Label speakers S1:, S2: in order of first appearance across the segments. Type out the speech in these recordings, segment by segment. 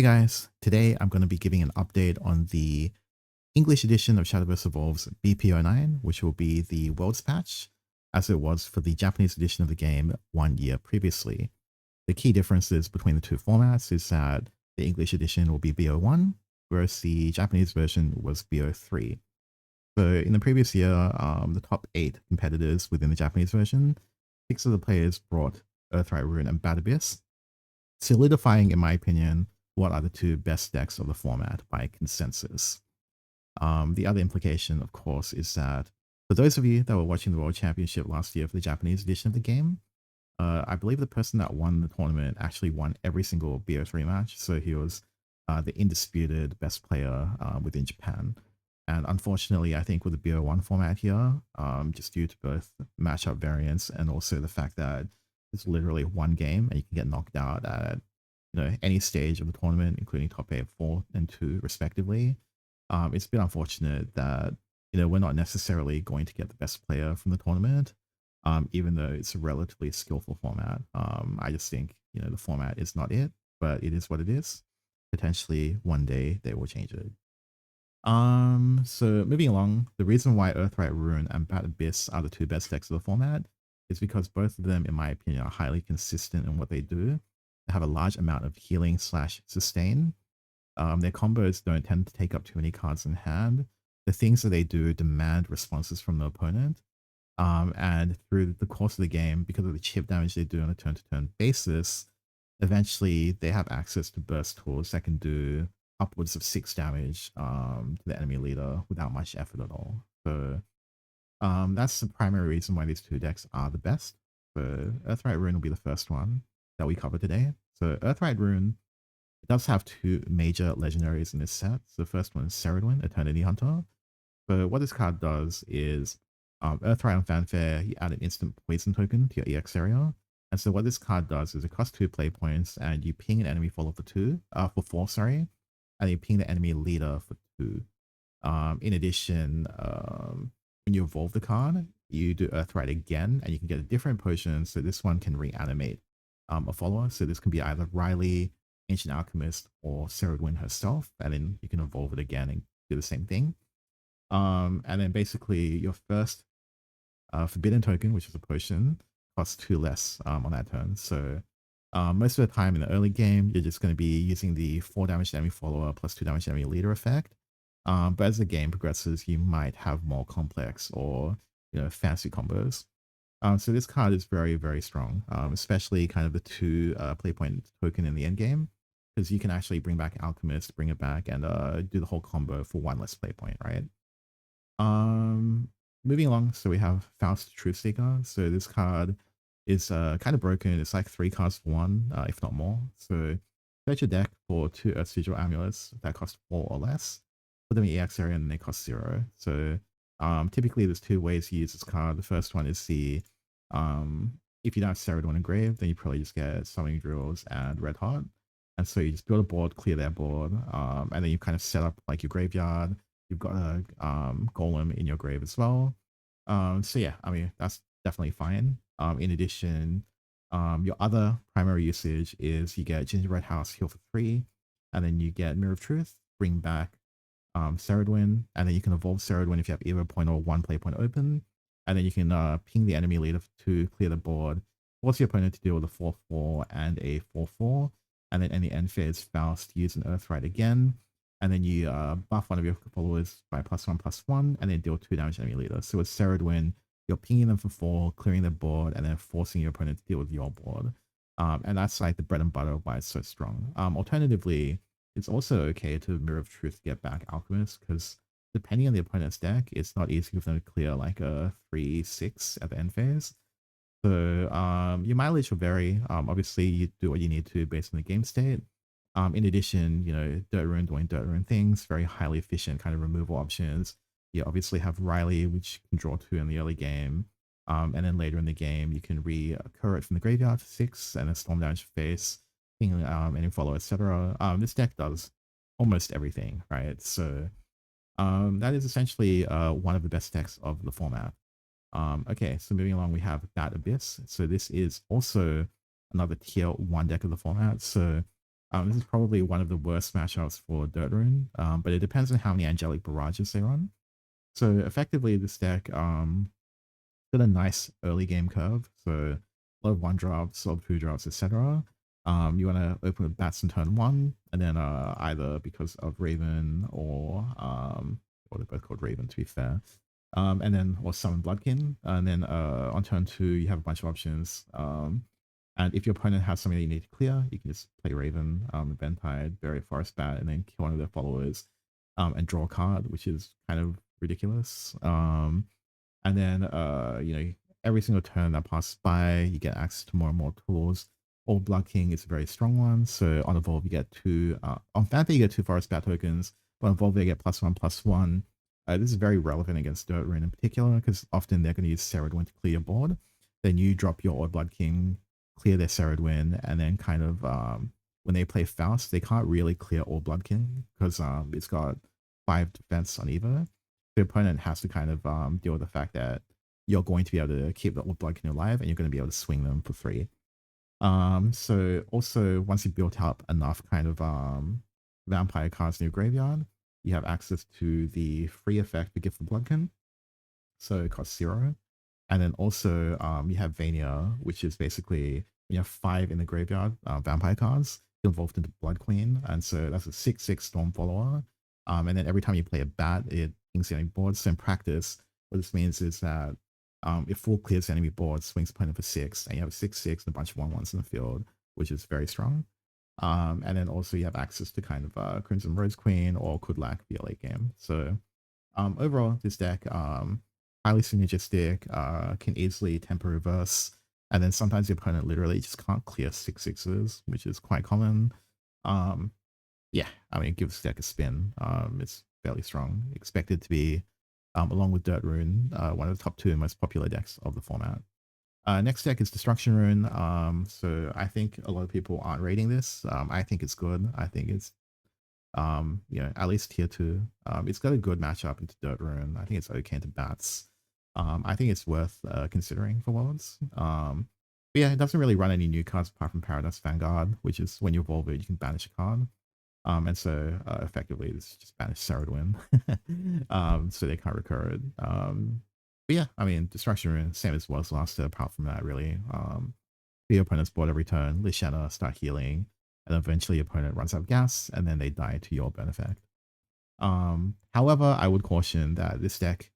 S1: Hey guys, today I'm going to be giving an update on the English edition of Shadowverse Evolve's BP09, which will be the Worlds patch, as it was for the Japanese edition of the game 1 year previously. The key differences between the two formats is that the English edition will be BO1, whereas the Japanese version was BO3. So in the previous year, the top 8 competitors within the Japanese version, 6 of the players brought Earthrite Rune and Bad Abyss, solidifying, in my opinion, what are the two best decks of the format by consensus. The other implication, of course, is that for those of you that were watching the World Championship last year for the Japanese edition of the game, I believe the person that won the tournament actually won every single BO3 match, so he was the indisputed best player within Japan. And unfortunately, I think with the BO1 format here, just due to both matchup variance and also the fact that it's literally one game and you can get knocked out at any stage of the tournament, including top 8, 4, and 2 respectively. It's been unfortunate that we're not necessarily going to get the best player from the tournament, even though it's a relatively skillful format. I just think the format is not it, but it is what it is. Potentially one day they will change it. So moving along, the reason why Earthrite Rune and Bad Abyss are the two best decks of the format is because both of them, in my opinion, are highly consistent in what they do. They have a large amount of healing / sustain. Their combos don't tend to take up too many cards in hand. The things that they do demand responses from the opponent. And through the course of the game, because of the chip damage they do on a turn-to-turn basis, eventually they have access to burst tools that can do upwards of 6 damage to the enemy leader without much effort at all. So that's the primary reason why these two decks are the best. So Earthrite Rune will be the first one that we cover today. So Earthrite Rune, it does have two major legendaries in this set. So the first one is Ceridwen, Eternity Hunter. So what this card does is Earthrite on Fanfare, you add an instant poison token to your EX area. And so what this card does is it costs 2 play points and you ping an enemy follower for 4, sorry. And you ping the enemy leader for 2. In addition, when you evolve the card, you do Earthrite again and you can get a different potion. So this one can reanimate a follower. So this can be either Riley, Ancient Alchemist, or Ceridwen herself. And then you can evolve it again and do the same thing. And then basically your first Forbidden token, which is a potion, costs 2 less on that turn. So most of the time in the early game, you're just going to be using the 4 damage to enemy follower plus 2 damage to enemy leader effect. But as the game progresses, you might have more complex or fancy combos. So this card is very, very strong, especially kind of the 2 play point token in the end game, because you can actually bring back Alchemist, bring it back, and do the whole combo for 1 less play point, right? Moving along, so we have Faust Truthseeker. So this card is kind of broken. It's like 3 cards for 1, if not more. So search your deck for 2 Earth Sigil Amulets that cost 4 or less. Put them in EX area and they cost 0. So typically there's 2 ways to use this card. The first one is the if you don't have Ceridwen engraved, then you probably just get Summoning Drills and Red Hot. And so you just build a board, clear that board, and then you kind of set up like your graveyard. You've got a golem in your grave as well. So yeah, I mean, that's definitely fine. In addition, your other primary usage is you get Gingerbread House, heal for 3, and then you get Mirror of Truth, bring back Ceridwen, and then you can evolve Ceridwen if you have either a point or 1 play point open, and then you can ping the enemy leader to clear the board, force your opponent to deal with a 4/4 and a 4/4, and then in the end phase, Faust, use an Earthrite again, and then you buff one of your followers by +1/+1, and then deal 2 damage to enemy leader. So with Ceridwen, you're pinging them for 4, clearing their board, and then forcing your opponent to deal with your board. And that's like the bread and butter of why it's so strong. Alternatively, it's also okay to Mirror of Truth to get back Alchemist, because depending on the opponent's deck, it's not easy for them to clear like a 3/6 at the end phase. So your mileage will vary. Obviously, you do what you need to based on the game state. In addition, Dirt Rune doing Dirt Rune things, very highly efficient kind of removal options. You obviously have Riley, which can draw 2 in the early game. And then later in the game, you can recur it from the graveyard for 6 and then Storm Damage face, ping any follow, etc. This deck does almost everything, right? So that is essentially one of the best decks of the format. Okay, so moving along, we have Bad Abyss. So this is also another tier 1 deck of the format. So This is probably one of the worst matchups for Dirt Rune, but it depends on how many Angelic Barrages they run. So effectively, this deck got a nice early game curve. So a lot of one drops, a lot of two drops, etc. You want to open with bats in turn one, and then either because of Raven or they're both called Raven to be fair, and then or summon Bloodkin, and then on turn two you have a bunch of options. And if your opponent has something that you need to clear, you can just play Raven, Eventide, bury a Forest Bat, and then kill one of their followers, and draw a card, which is kind of ridiculous. And then, every single turn that passes by, you get access to more and more tools. All Blood King is a very strong one. So on Evolve, you get two. On Phantom, you get two Forest Bat tokens. But on Evolve, you get +1/+1. This is very relevant against Dirt Rune in particular, because often they're going to use Ceridwen to clear your board. Then you drop your Old Blood King, clear their Ceridwen, and then kind of when they play Faust, they can't really clear Old Blood King because it's got 5 defense on either. The opponent has to kind of deal with the fact that you're going to be able to keep the Old Blood King alive and you're going to be able to swing them for free. So also once you built up enough kind of vampire cards in your graveyard, you have access to the free effect for Gift the Bloodkin. So it costs 0. And then also you have Vania, which is basically you have 5 in the graveyard vampire cards evolved into Blood Queen, and so that's a 6/6 Storm Follower. And then every time you play a bat, it inks the enemy board. So in practice, what this means is that if full clears the enemy board, swings opponent for 6, and you have a 6/6 and a bunch of 1/1s in the field, which is very strong. And then also you have access to kind of Crimson Rose Queen or Kudlak for your late game. So overall, this deck highly synergistic, can easily temper reverse, and then sometimes the opponent literally just can't clear 6/6s, which is quite common. Yeah, I mean, give this deck a spin. It's fairly strong. Expected to be, along with Dirt Rune, one of the top 2 most popular decks of the format. Next deck is Destruction Rune. So I think a lot of people aren't rating this. I think it's good. I think it's at least tier 2. It's got a good matchup into Dirt Rune. I think it's okay into bats. I think it's worth considering for Worlds. But yeah, it doesn't really run any new cards apart from Paradise Vanguard, which is when you evolve it, you can banish a card. And so effectively, it's just banish Ceridwen. So they can't recur it. But yeah, I mean, Destruction Rune, same as was last year, apart from that, really. Your opponent's board every turn, Lishana, start healing, and eventually your opponent runs out of gas, and then they die to your burn effect. However, I would caution that this deck,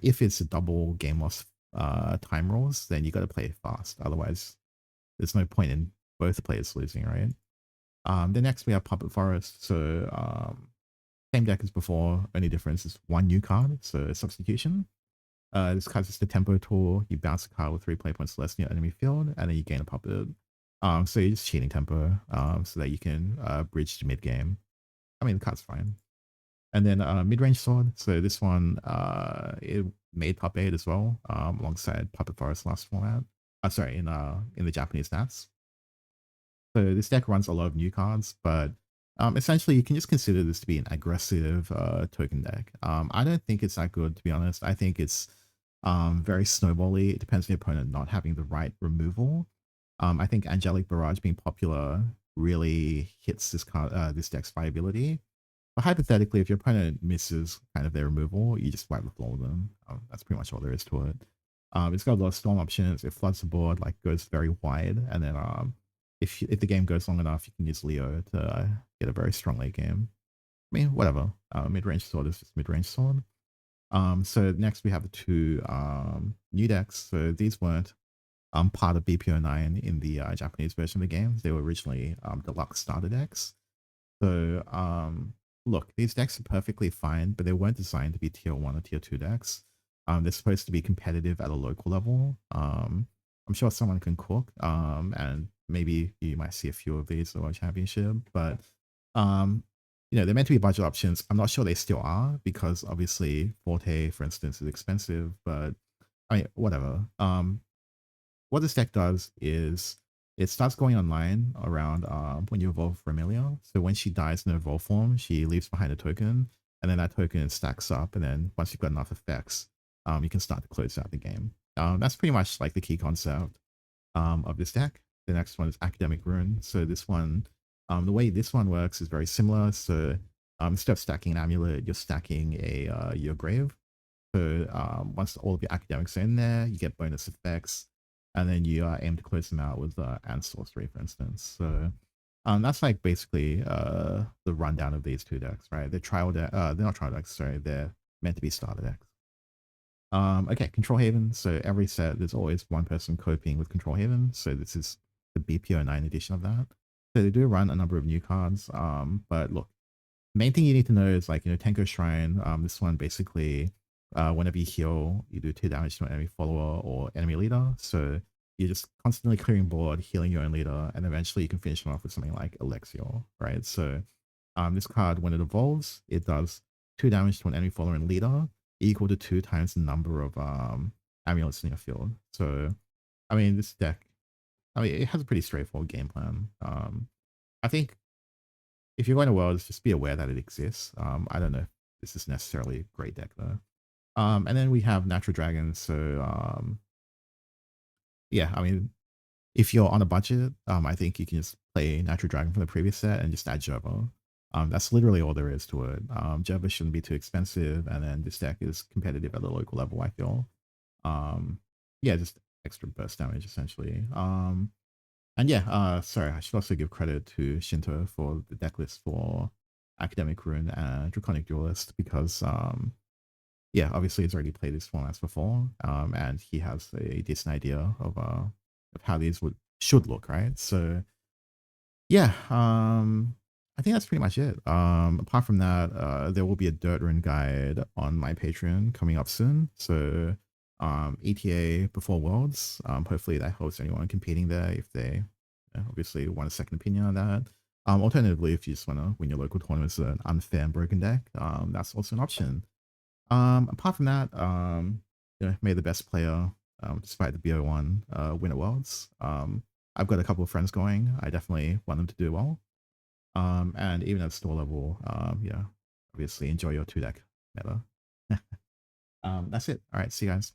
S1: if it's a double game loss time rules, then you got to play it fast. Otherwise, there's no point in both players losing, right? Then next we have Puppet Forest. So same deck as before, only difference is 1 new card, so Substitution. This card is the tempo tool. You bounce a card with 3 play points less in your enemy field, and then you gain a puppet. So you're just cheating tempo, so that you can bridge to mid game. I mean, the card's fine. And then mid-range sword. So this one, it made top 8 as well, alongside Puppet Forest last format. Sorry, in the Japanese stats. So this deck runs a lot of new cards, but essentially you can just consider this to be an aggressive token deck. I don't think it's that good, to be honest. I think it's very snowbally. It depends on the opponent not having the right removal. I think Angelic Barrage being popular really hits this card, this deck's viability. But hypothetically, if your opponent misses kind of their removal, you just wipe the floor with them. That's pretty much all there is to it. It's got a lot of storm options. It floods the board, like goes very wide, and then if the game goes long enough, you can use Leo to get a very strong late game. I mean, whatever. Mid-range sword is just mid-range sword. So next we have the 2 new decks. So these weren't part of BP09 in the Japanese version of the game. They were originally deluxe starter decks. So look, these decks are perfectly fine, but they weren't designed to be tier 1 or tier 2 decks. They're supposed to be competitive at a local level. I'm sure someone can cook, and maybe you might see a few of these at the World Championship, but they're meant to be budget options. I'm not sure they still are, because obviously Forte, for instance, is expensive, but I mean, whatever. What this deck does is it starts going online around when you evolve Remilia. So when she dies in her evolve form, she leaves behind a token, and then that token stacks up, and then once you've got enough effects, you can start to close out the game. That's pretty much like the key concept of this deck. The next one is Academic Rune. So this one The way this one works is very similar. So instead of stacking an amulet, you're stacking your grave. So once all of your academics are in there, you get bonus effects, and then you aim to close them out with and sorcery, for instance. So that's like basically the rundown of these two decks, right? They're trial deck. They're not trial decks. Sorry, they're meant to be starter decks. Okay, Control Haven. So every set, there's always one person coping with Control Haven. So this is the BP09 edition of that. So they do run a number of new cards. But look, main thing you need to know is like, Tenko Shrine. This one basically, whenever you heal, you do 2 damage to an enemy follower or enemy leader. So you're just constantly clearing board, healing your own leader, and eventually you can finish it off with something like Elixir, right? So this card, when it evolves, it does 2 damage to an enemy follower and leader, equal to 2 times the number of amulets in your field. So, I mean, this deck, it has a pretty straightforward game plan. I think if you're going to Worlds, just be aware that it exists. I don't know if this is necessarily a great deck though. And then we have Natural Dragons. So, yeah, I mean, if you're on a budget, I think you can just play Natural Dragon from the previous set and just add Jova. That's literally all there is to it. Jova shouldn't be too expensive, and then this deck is competitive at the local level, I feel. Yeah, just extra burst damage essentially. And yeah, sorry, I should also give credit to Shinto for the deck list for Academic Rune and Draconic Duelist because yeah, obviously he's already played these formats before, and he has a decent idea of how these should look, right? So yeah, I think that's pretty much it. Apart from that, there will be a Dirt Rune guide on my Patreon coming up soon. So ETA before Worlds. Hopefully that helps anyone competing there if they obviously want a second opinion on that. Alternatively, if you just want to win your local tournaments with an unfair and broken deck, that's also an option. Apart from that, may the best player, despite the BO1, win at Worlds. I've got a couple of friends going. I definitely want them to do well. And even at store level, yeah, obviously enjoy your 2 deck meta. That's it. All right, see you guys.